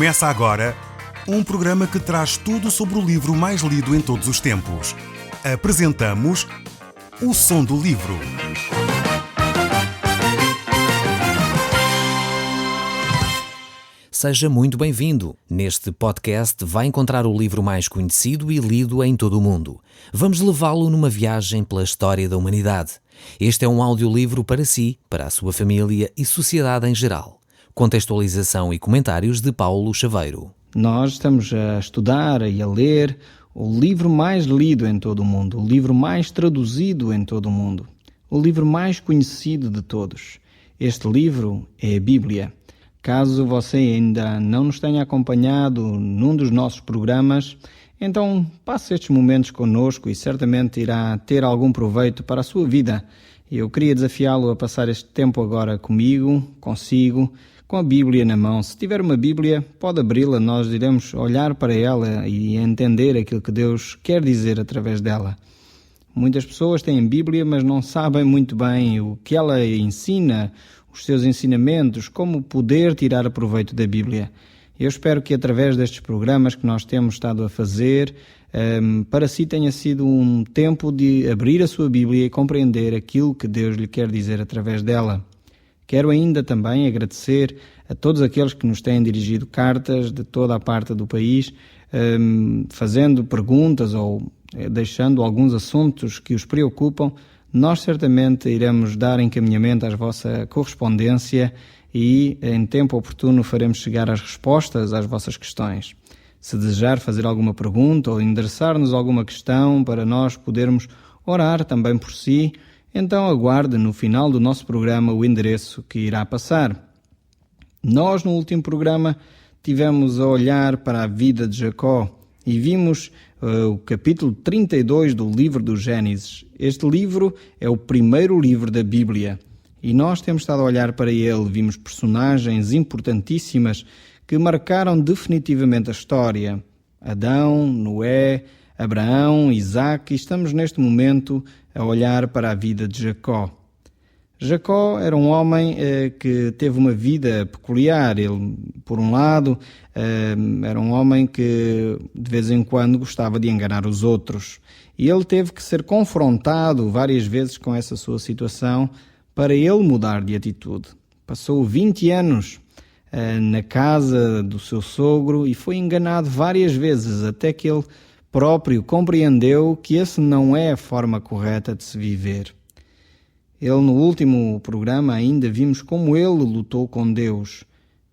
Começa agora um programa que traz tudo sobre o livro mais lido em todos os tempos. Apresentamos O Som do Livro. Seja muito bem-vindo. Neste podcast vai encontrar o livro mais conhecido e lido em todo o mundo. Vamos levá-lo numa viagem pela história da humanidade. Este é um audiolivro para si, para a sua família e sociedade em geral. Contextualização e comentários de Paulo Chaveiro. Nós estamos a estudar e a ler o livro mais lido em todo o mundo, o livro mais traduzido em todo o mundo, o livro mais conhecido de todos. Este livro é a Bíblia. Caso você ainda não nos tenha acompanhado num dos nossos programas, então passe estes momentos connosco e certamente irá ter algum proveito para a sua vida. Eu queria desafiá-lo a passar este tempo agora comigo, consigo, com a Bíblia na mão. Se tiver uma Bíblia, pode abri-la, nós iremos olhar para ela e entender aquilo que Deus quer dizer através dela. Muitas pessoas têm Bíblia, mas não sabem muito bem o que ela ensina, os seus ensinamentos, como poder tirar proveito da Bíblia. Eu espero que através destes programas que nós temos estado a fazer, para si tenha sido um tempo de abrir a sua Bíblia e compreender aquilo que Deus lhe quer dizer através dela. Quero ainda também agradecer a todos aqueles que nos têm dirigido cartas de toda a parte do país, fazendo perguntas ou deixando alguns assuntos que os preocupam. Nós certamente iremos dar encaminhamento à vossa correspondência e, em tempo oportuno, faremos chegar as respostas às vossas questões. Se desejar fazer alguma pergunta ou endereçar-nos alguma questão para nós podermos orar também por si, então aguarde no final do nosso programa o endereço que irá passar. Nós, no último programa, tivemos a olhar para a vida de Jacó e vimos o capítulo 32 do livro do Gênesis. Este livro é o primeiro livro da Bíblia e nós temos estado a olhar para ele. Vimos personagens importantíssimas que marcaram definitivamente a história. Adão, Noé, Abraão, Isaac, e estamos neste momento a olhar para a vida de Jacó. Jacó era um homem que teve uma vida peculiar. Ele, por um lado, era um homem que de vez em quando gostava de enganar os outros. E ele teve que ser confrontado várias vezes com essa sua situação para ele mudar de atitude. Passou 20 anos na casa do seu sogro e foi enganado várias vezes até que ele próprio compreendeu que essa não é a forma correta de se viver. Ele, no último programa, ainda vimos como ele lutou com Deus.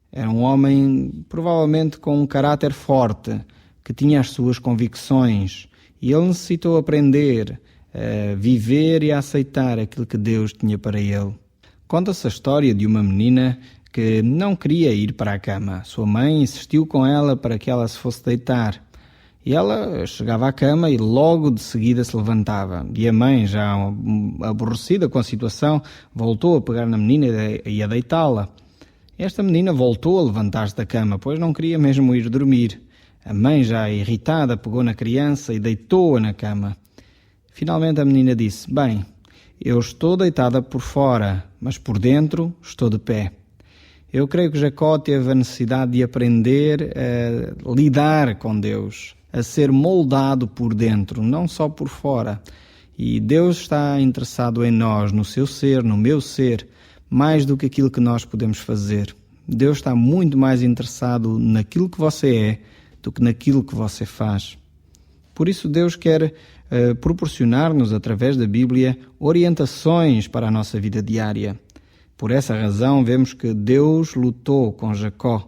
Era um homem, provavelmente, com um caráter forte, que tinha as suas convicções. E ele necessitou aprender a viver e a aceitar aquilo que Deus tinha para ele. Conta-se a história de uma menina que não queria ir para a cama. Sua mãe insistiu com ela para que ela se fosse deitar. E ela chegava à cama e logo de seguida se levantava. E a mãe, já aborrecida com a situação, voltou a pegar na menina e a deitá-la. Esta menina voltou a levantar-se da cama, pois não queria mesmo ir dormir. A mãe, já irritada, pegou na criança e deitou-a na cama. Finalmente a menina disse: "Bem, eu estou deitada por fora, mas por dentro estou de pé." Eu creio que Jacó teve a necessidade de aprender a lidar com Deus, a ser moldado por dentro, não só por fora. E Deus está interessado em nós, no seu ser, no meu ser, mais do que aquilo que nós podemos fazer. Deus está muito mais interessado naquilo que você é do que naquilo que você faz. Por isso Deus quer proporcionar-nos, através da Bíblia, orientações para a nossa vida diária. Por essa razão, vemos que Deus lutou com Jacó,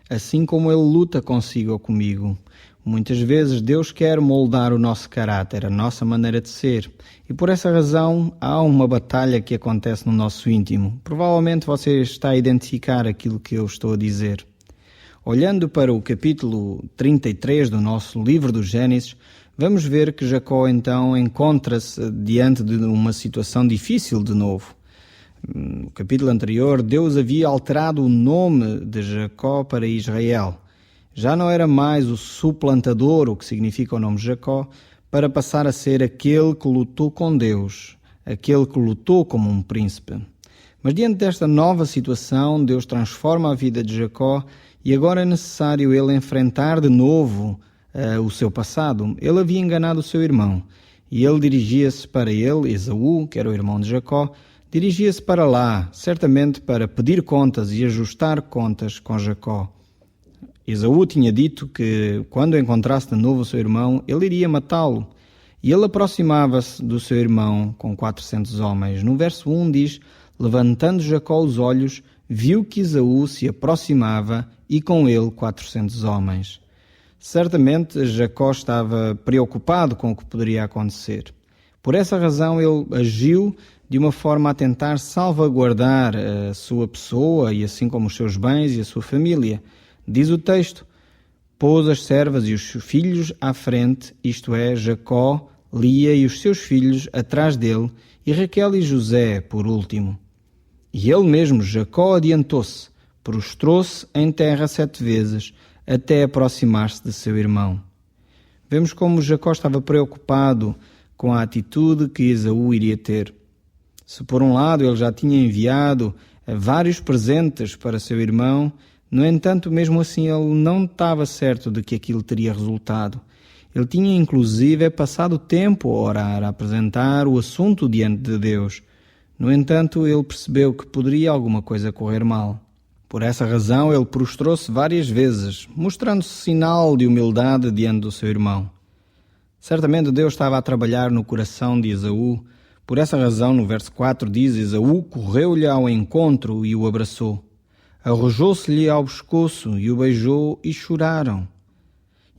assim como Ele luta consigo ou comigo. Muitas vezes Deus quer moldar o nosso caráter, a nossa maneira de ser. E por essa razão há uma batalha que acontece no nosso íntimo. Provavelmente você está a identificar aquilo que eu estou a dizer. Olhando para o capítulo 33 do nosso livro do Gênesis, vamos ver que Jacó então encontra-se diante de uma situação difícil de novo. No capítulo anterior, Deus havia alterado o nome de Jacó para Israel. Já não era mais o suplantador, o que significa o nome Jacó, para passar a ser aquele que lutou com Deus, aquele que lutou como um príncipe. Mas diante desta nova situação, Deus transforma a vida de Jacó e agora é necessário ele enfrentar de novo o seu passado. Ele havia enganado o seu irmão, e ele dirigia-se para ele, Esaú, que era o irmão de Jacó, dirigia-se para lá, certamente para pedir contas e ajustar contas com Jacó. Esaú tinha dito que, quando encontrasse de novo o seu irmão, ele iria matá-lo. E ele aproximava-se do seu irmão com 400 homens. No verso 1 diz: levantando Jacó os olhos, viu que Esaú se aproximava e com ele 400 homens. Certamente Jacó estava preocupado com o que poderia acontecer. Por essa razão ele agiu de uma forma a tentar salvaguardar a sua pessoa e assim como os seus bens e a sua família. Diz o texto: pôs as servas e os filhos à frente, isto é, Jacó, Lia e os seus filhos atrás dele, e Raquel e José por último. E ele mesmo, Jacó, adiantou-se, prostrou-se em terra 7 vezes, até aproximar-se de seu irmão. Vemos como Jacó estava preocupado com a atitude que Esaú iria ter. Se por um lado ele já tinha enviado vários presentes para seu irmão, no entanto, mesmo assim ele não estava certo de que aquilo teria resultado. Ele tinha inclusive passado tempo a orar, a apresentar o assunto diante de Deus. No entanto, ele percebeu que poderia alguma coisa correr mal. Por essa razão, ele prostrou-se várias vezes, mostrando-se sinal de humildade diante do seu irmão. Certamente Deus estava a trabalhar no coração de Esaú. Por essa razão, no verso 4 diz: Esaú correu-lhe ao encontro e o abraçou. Arrojou-se-lhe ao pescoço e o beijou e choraram.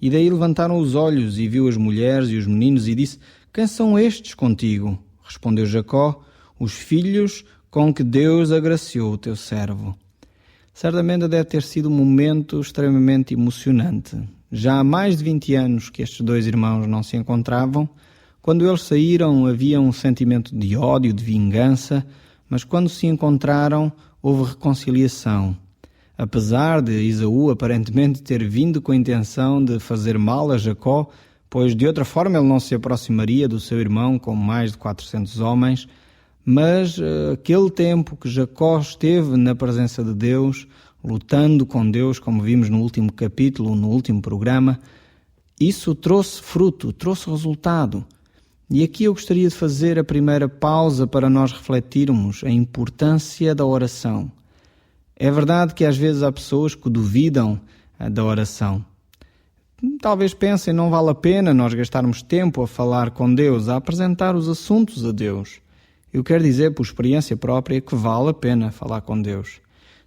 E daí levantaram os olhos e viu as mulheres e os meninos e disse: quem são estes contigo? Respondeu Jacó: os filhos com que Deus agraciou o teu servo. Certamente deve ter sido um momento extremamente emocionante. Já há mais de 20 anos que estes 2 irmãos não se encontravam. Quando eles saíram havia um sentimento de ódio, de vingança, mas quando se encontraram houve reconciliação. Apesar de Esaú aparentemente ter vindo com a intenção de fazer mal a Jacó, pois de outra forma ele não se aproximaria do seu irmão com mais de 400 homens, mas aquele tempo que Jacó esteve na presença de Deus, lutando com Deus, como vimos no último capítulo, no último programa, isso trouxe fruto, trouxe resultado. E aqui eu gostaria de fazer a primeira pausa para nós refletirmos a importância da oração. É verdade que às vezes há pessoas que duvidam da oração. Talvez pensem, não vale a pena nós gastarmos tempo a falar com Deus, a apresentar os assuntos a Deus. Eu quero dizer por experiência própria que vale a pena falar com Deus.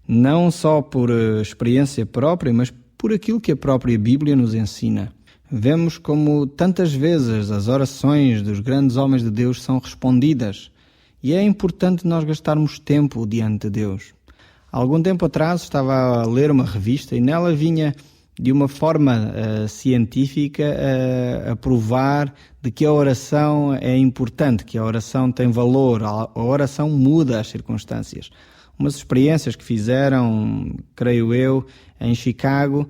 Não só por experiência própria, mas por aquilo que a própria Bíblia nos ensina. Vemos como tantas vezes as orações dos grandes homens de Deus são respondidas e é importante nós gastarmos tempo diante de Deus. Há algum tempo atrás estava a ler uma revista e nela vinha de uma forma científica a provar de que a oração é importante, que a oração tem valor, a oração muda as circunstâncias. Umas experiências que fizeram, creio eu, em Chicago,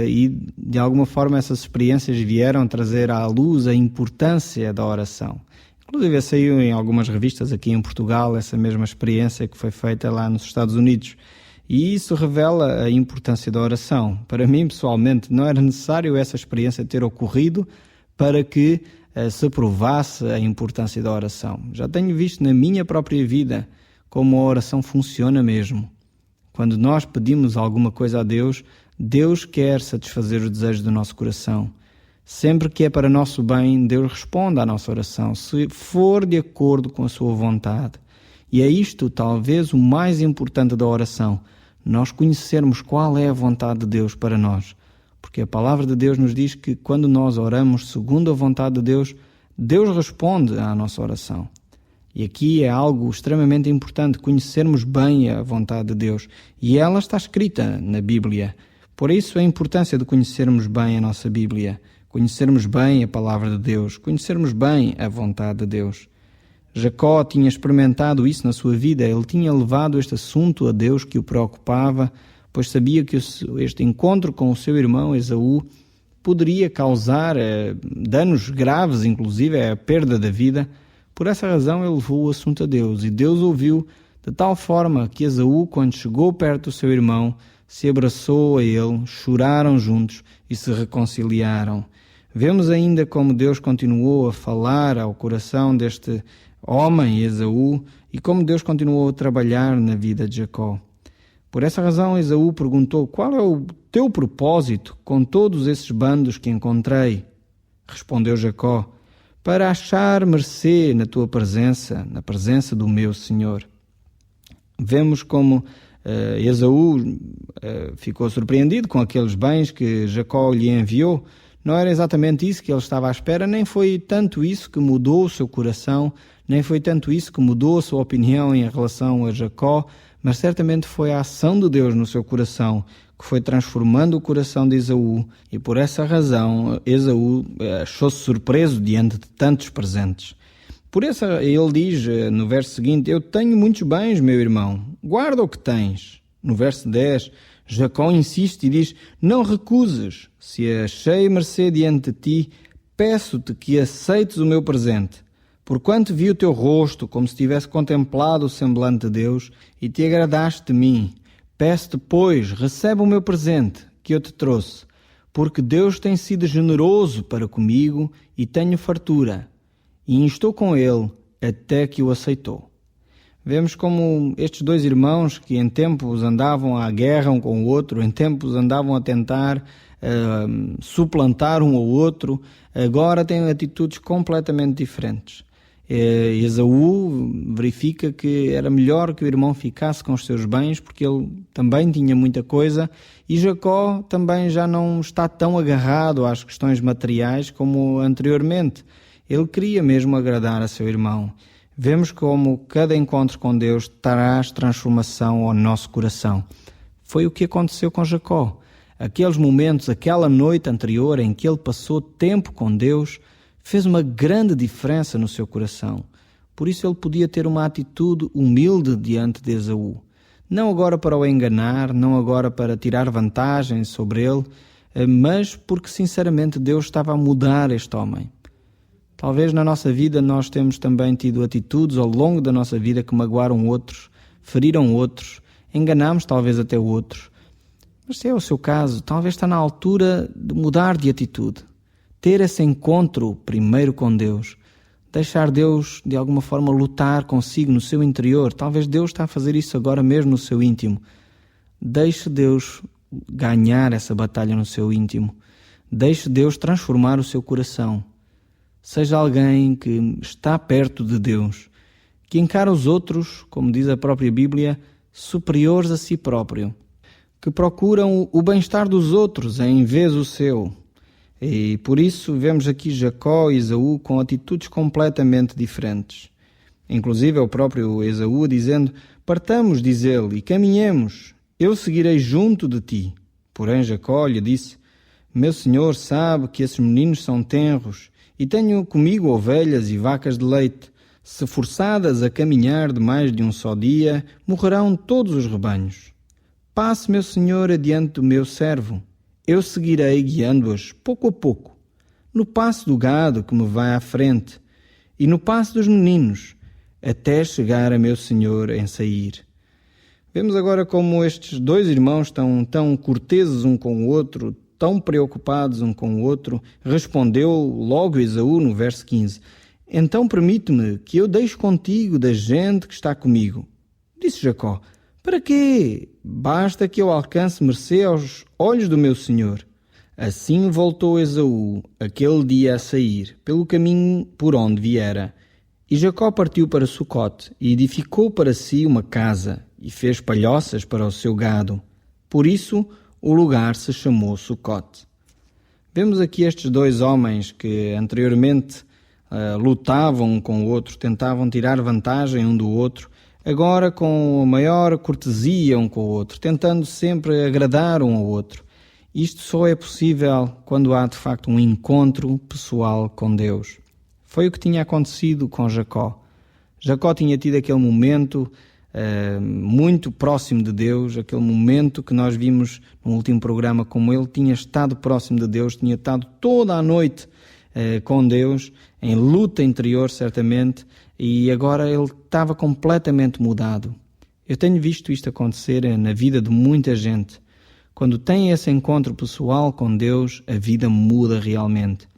e de alguma forma essas experiências vieram trazer à luz a importância da oração. Inclusive saiu em algumas revistas aqui em Portugal essa mesma experiência que foi feita lá nos Estados Unidos. E isso revela a importância da oração. Para mim, pessoalmente, não era necessário essa experiência ter ocorrido para que se provasse a importância da oração. Já tenho visto na minha própria vida como a oração funciona mesmo. Quando nós pedimos alguma coisa a Deus, Deus quer satisfazer os desejos do nosso coração. Sempre que é para nosso bem, Deus responde à nossa oração, se for de acordo com a sua vontade. E é isto, talvez, o mais importante da oração, nós conhecermos qual é a vontade de Deus para nós. Porque a palavra de Deus nos diz que quando nós oramos segundo a vontade de Deus, Deus responde à nossa oração. E aqui é algo extremamente importante, conhecermos bem a vontade de Deus. E ela está escrita na Bíblia. Por isso a importância de conhecermos bem a nossa Bíblia, conhecermos bem a palavra de Deus, conhecermos bem a vontade de Deus. Jacó tinha experimentado isso na sua vida, ele tinha levado este assunto a Deus que o preocupava, pois sabia que este encontro com o seu irmão Esaú poderia causar danos graves, inclusive a perda da vida. Por essa razão ele levou o assunto a Deus e Deus ouviu de tal forma que Esaú, quando chegou perto do seu irmão, se abraçou a ele, choraram juntos e se reconciliaram. Vemos ainda como Deus continuou a falar ao coração deste homem, Esaú, e como Deus continuou a trabalhar na vida de Jacó. Por essa razão, Esaú perguntou: qual é o teu propósito com todos esses bandos que encontrei? Respondeu Jacó: para achar mercê na tua presença, na presença do meu Senhor. Vemos como Esaú ficou surpreendido com aqueles bens que Jacó lhe enviou. Não era exatamente isso que ele estava à espera, nem foi tanto isso que mudou o seu coração, nem foi tanto isso que mudou a sua opinião em relação a Jacó, mas certamente foi a ação de Deus no seu coração que foi transformando o coração de Esaú, e por essa razão Esaú achou-se surpreso diante de tantos presentes. Por isso ele diz no verso seguinte: eu tenho muitos bens, meu irmão, guarda o que tens. No verso 10, Jacó insiste e diz: não recuses, se achei mercê diante de ti, peço-te que aceites o meu presente. Porquanto vi o teu rosto, como se tivesse contemplado o semblante de Deus, e te agradaste de mim. Peço-te, pois, recebe o meu presente, que eu te trouxe, porque Deus tem sido generoso para comigo, e tenho fartura, e estou com ele até que o aceitou. Vemos como estes dois irmãos, que em tempos andavam à guerra um com o outro, em tempos andavam a tentar suplantar um ao outro, agora têm atitudes completamente diferentes. Esaú verifica que era melhor que o irmão ficasse com os seus bens, porque ele também tinha muita coisa, e Jacó também já não está tão agarrado às questões materiais como anteriormente. Ele queria mesmo agradar a seu irmão. Vemos como cada encontro com Deus traz transformação ao nosso coração. Foi o que aconteceu com Jacó. Aqueles momentos, aquela noite anterior em que ele passou tempo com Deus, fez uma grande diferença no seu coração. Por isso ele podia ter uma atitude humilde diante de Esaú. Não agora para o enganar, não agora para tirar vantagem sobre ele, mas porque sinceramente Deus estava a mudar este homem. Talvez na nossa vida nós temos também tido atitudes ao longo da nossa vida que magoaram outros, feriram outros, enganamos talvez até outros. Mas se é o seu caso, talvez está na altura de mudar de atitude. Ter esse encontro primeiro com Deus. Deixar Deus, de alguma forma, lutar consigo no seu interior. Talvez Deus está a fazer isso agora mesmo no seu íntimo. Deixe Deus ganhar essa batalha no seu íntimo. Deixe Deus transformar o seu coração. Seja alguém que está perto de Deus, que encara os outros, como diz a própria Bíblia, superiores a si próprio, que procuram o bem-estar dos outros em vez do seu. E por isso vemos aqui Jacó e Esaú com atitudes completamente diferentes. Inclusive é o próprio Esaú dizendo: partamos, diz ele, e caminhemos, eu seguirei junto de ti. Porém Jacó lhe disse: meu senhor sabe que esses meninos são tenros, e tenho comigo ovelhas e vacas de leite. Se forçadas a caminhar de mais de um só dia, morrerão todos os rebanhos. Passe, meu senhor, adiante do meu servo. Eu seguirei guiando-as pouco a pouco, no passo do gado que me vai à frente, e no passo dos meninos, até chegar a meu senhor em sair. Vemos agora como estes dois irmãos estão tão corteses um com o outro, tão preocupados um com o outro. Respondeu logo Esaú no verso 15: então permite-me que eu deixe contigo da gente que está comigo. Disse Jacó: para quê? Basta que eu alcance mercê aos olhos do meu senhor. Assim voltou Esaú aquele dia a sair, pelo caminho por onde viera. E Jacó partiu para Sucote, e edificou para si uma casa, e fez palhoças para o seu gado. Por isso o lugar se chamou Sucote. Vemos aqui estes dois homens que anteriormente lutavam um com o outro, tentavam tirar vantagem um do outro, agora com a maior cortesia um com o outro, tentando sempre agradar um ao outro. Isto só é possível quando há de facto um encontro pessoal com Deus. Foi o que tinha acontecido com Jacó. Jacó tinha tido aquele momento muito próximo de Deus, aquele momento que nós vimos no último programa, como ele tinha estado próximo de Deus, tinha estado toda a noite com Deus, em luta interior certamente, e agora ele estava completamente mudado. Eu tenho visto isto acontecer na vida de muita gente. Quando tem esse encontro pessoal com Deus, a vida muda realmente.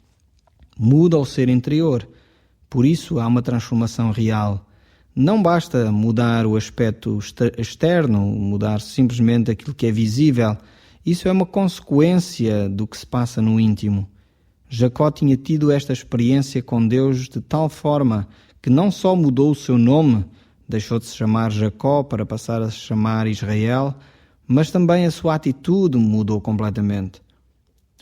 Muda o ser interior. Por isso há uma transformação real. Não basta mudar o aspecto externo, mudar simplesmente aquilo que é visível. Isso é uma consequência do que se passa no íntimo. Jacó tinha tido esta experiência com Deus de tal forma que não só mudou o seu nome, deixou de se chamar Jacó para passar a se chamar Israel, mas também a sua atitude mudou completamente.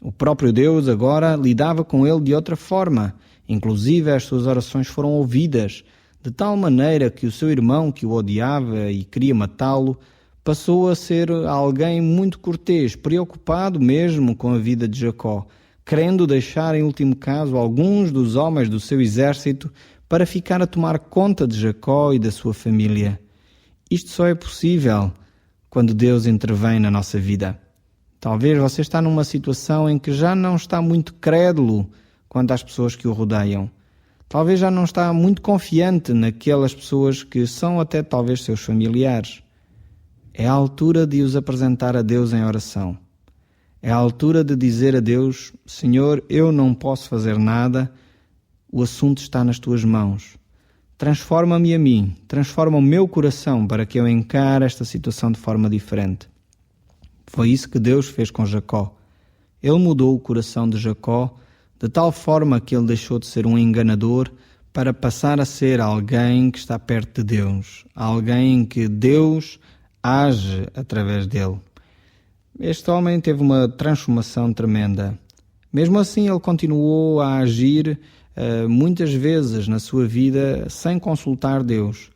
O próprio Deus agora lidava com ele de outra forma. Inclusive as suas orações foram ouvidas, de tal maneira que o seu irmão, que o odiava e queria matá-lo, passou a ser alguém muito cortês, preocupado mesmo com a vida de Jacó, querendo deixar, em último caso, alguns dos homens do seu exército para ficar a tomar conta de Jacó e da sua família. Isto só é possível quando Deus intervém na nossa vida. Talvez você está numa situação em que já não está muito crédulo quanto às pessoas que o rodeiam. Talvez já não está muito confiante naquelas pessoas que são até talvez seus familiares. É a altura de os apresentar a Deus em oração. É a altura de dizer a Deus: Senhor, eu não posso fazer nada, o assunto está nas tuas mãos. Transforma-me a mim, transforma o meu coração para que eu encare esta situação de forma diferente. Foi isso que Deus fez com Jacó. Ele mudou o coração de Jacó de tal forma que ele deixou de ser um enganador para passar a ser alguém que está perto de Deus, alguém que Deus age através dele. Este homem teve uma transformação tremenda. Mesmo assim, ele continuou a agir muitas vezes na sua vida sem consultar Deus.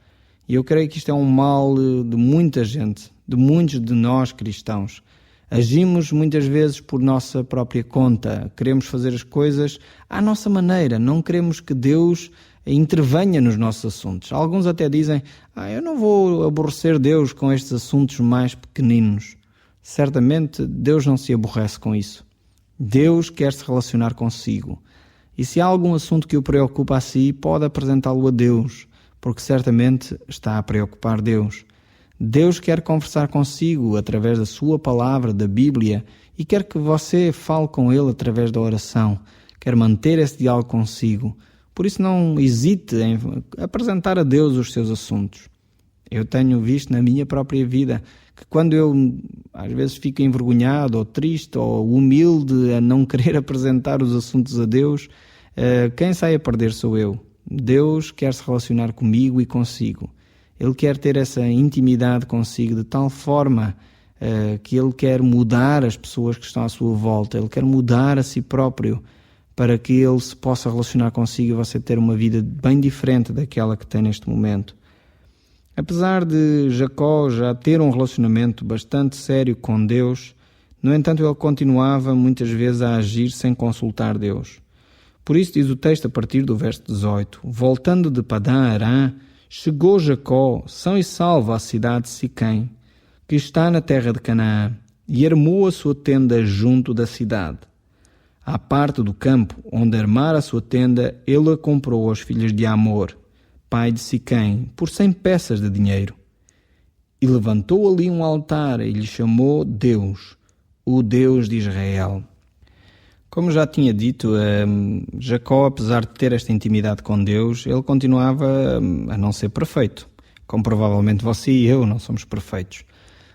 E eu creio que isto é um mal de muita gente, de muitos de nós cristãos. Agimos muitas vezes por nossa própria conta, queremos fazer as coisas à nossa maneira, não queremos que Deus intervenha nos nossos assuntos. Alguns até dizem: eu não vou aborrecer Deus com estes assuntos mais pequeninos. Certamente Deus não se aborrece com isso. Deus quer se relacionar consigo. E se há algum assunto que o preocupa a si, pode apresentá-lo a Deus, porque certamente está a preocupar Deus. Deus quer conversar consigo através da sua palavra, da Bíblia, e quer que você fale com Ele através da oração. Quer manter esse diálogo consigo. Por isso não hesite em apresentar a Deus os seus assuntos. Eu tenho visto na minha própria vida que quando eu às vezes fico envergonhado ou triste ou humilde a não querer apresentar os assuntos a Deus, quem sai a perder sou eu. Deus quer se relacionar comigo e consigo. Ele quer ter essa intimidade consigo de tal forma que Ele quer mudar as pessoas que estão à sua volta. Ele quer mudar a si próprio para que Ele se possa relacionar consigo e você ter uma vida bem diferente daquela que tem neste momento. Apesar de Jacó já ter um relacionamento bastante sério com Deus, no entanto ele continuava muitas vezes a agir sem consultar Deus. Por isso diz o texto a partir do verso 18: Voltando de Padã-Arã, chegou Jacó, são e salvo, à cidade de Siquém, que está na terra de Canaã, e armou a sua tenda junto da cidade. À parte do campo onde armara a sua tenda, ele a comprou aos filhos de Amor, pai de Siquém, por 100 peças de dinheiro. E levantou ali um altar e lhe chamou Deus, o Deus de Israel. Como já tinha dito, Jacó, apesar de ter esta intimidade com Deus, ele continuava a não ser perfeito. Como provavelmente você e eu não somos perfeitos.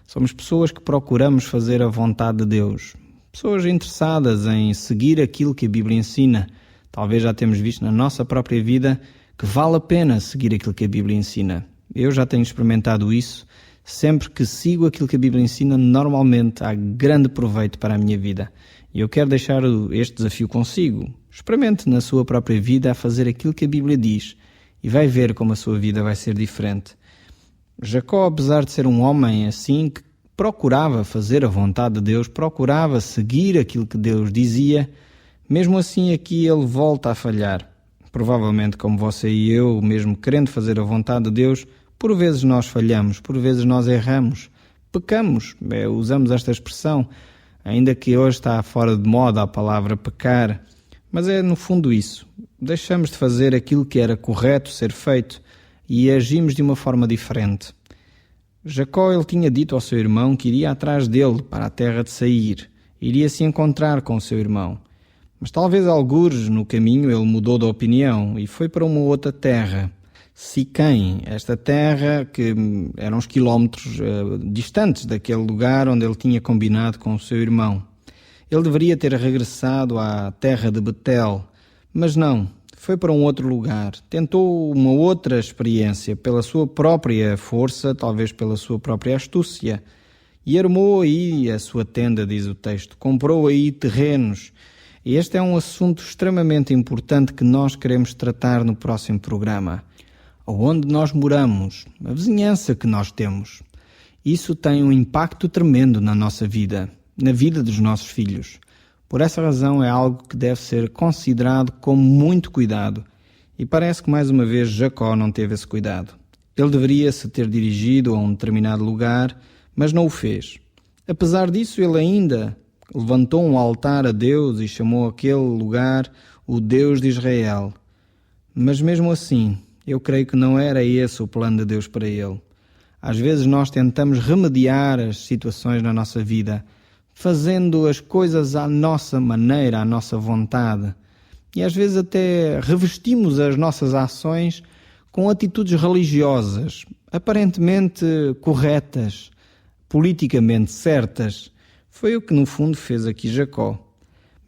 Somos pessoas que procuramos fazer a vontade de Deus. Pessoas interessadas em seguir aquilo que a Bíblia ensina. Talvez já temos visto na nossa própria vida que vale a pena seguir aquilo que a Bíblia ensina. Eu já tenho experimentado isso. Sempre que sigo aquilo que a Bíblia ensina, normalmente há grande proveito para a minha vida. E eu quero deixar este desafio consigo. Experimente na sua própria vida a fazer aquilo que a Bíblia diz e vai ver como a sua vida vai ser diferente. Jacó, apesar de ser um homem assim, que procurava fazer a vontade de Deus, procurava seguir aquilo que Deus dizia, mesmo assim aqui ele volta a falhar. Provavelmente como você e eu, mesmo querendo fazer a vontade de Deus, por vezes nós falhamos, por vezes nós erramos, pecamos, usamos esta expressão, ainda que hoje está fora de moda a palavra pecar, mas é no fundo isso. Deixamos de fazer aquilo que era correto ser feito e agimos de uma forma diferente. Jacó ele tinha dito ao seu irmão que iria atrás dele para a terra de Seir, iria se encontrar com o seu irmão. Mas talvez algures no caminho ele mudou de opinião e foi para uma outra terra, Siquém, esta terra que era uns quilómetros distantes daquele lugar onde ele tinha combinado com o seu irmão. Ele deveria ter regressado à terra de Betel, mas não, foi para um outro lugar, tentou uma outra experiência pela sua própria força, talvez pela sua própria astúcia, e armou aí a sua tenda, diz o texto, comprou aí terrenos. E este é um assunto extremamente importante que nós queremos tratar no próximo programa. Onde nós moramos, a vizinhança que nós temos. Isso tem um impacto tremendo na nossa vida, na vida dos nossos filhos. Por essa razão é algo que deve ser considerado com muito cuidado. E parece que mais uma vez Jacó não teve esse cuidado. Ele deveria se ter dirigido a um determinado lugar, mas não o fez. Apesar disso, ele ainda levantou um altar a Deus e chamou aquele lugar o Deus de Israel. Mas mesmo assim, eu creio que não era esse o plano de Deus para ele. Às vezes nós tentamos remediar as situações na nossa vida, fazendo as coisas à nossa maneira, à nossa vontade. E às vezes até revestimos as nossas ações com atitudes religiosas, aparentemente corretas, politicamente certas. Foi o que no fundo fez aqui Jacó.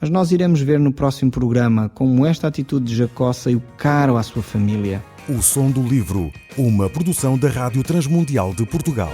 Mas nós iremos ver no próximo programa como esta atitude de Jacó saiu caro à sua família. O Som do Livro, uma produção da Rádio Transmundial de Portugal.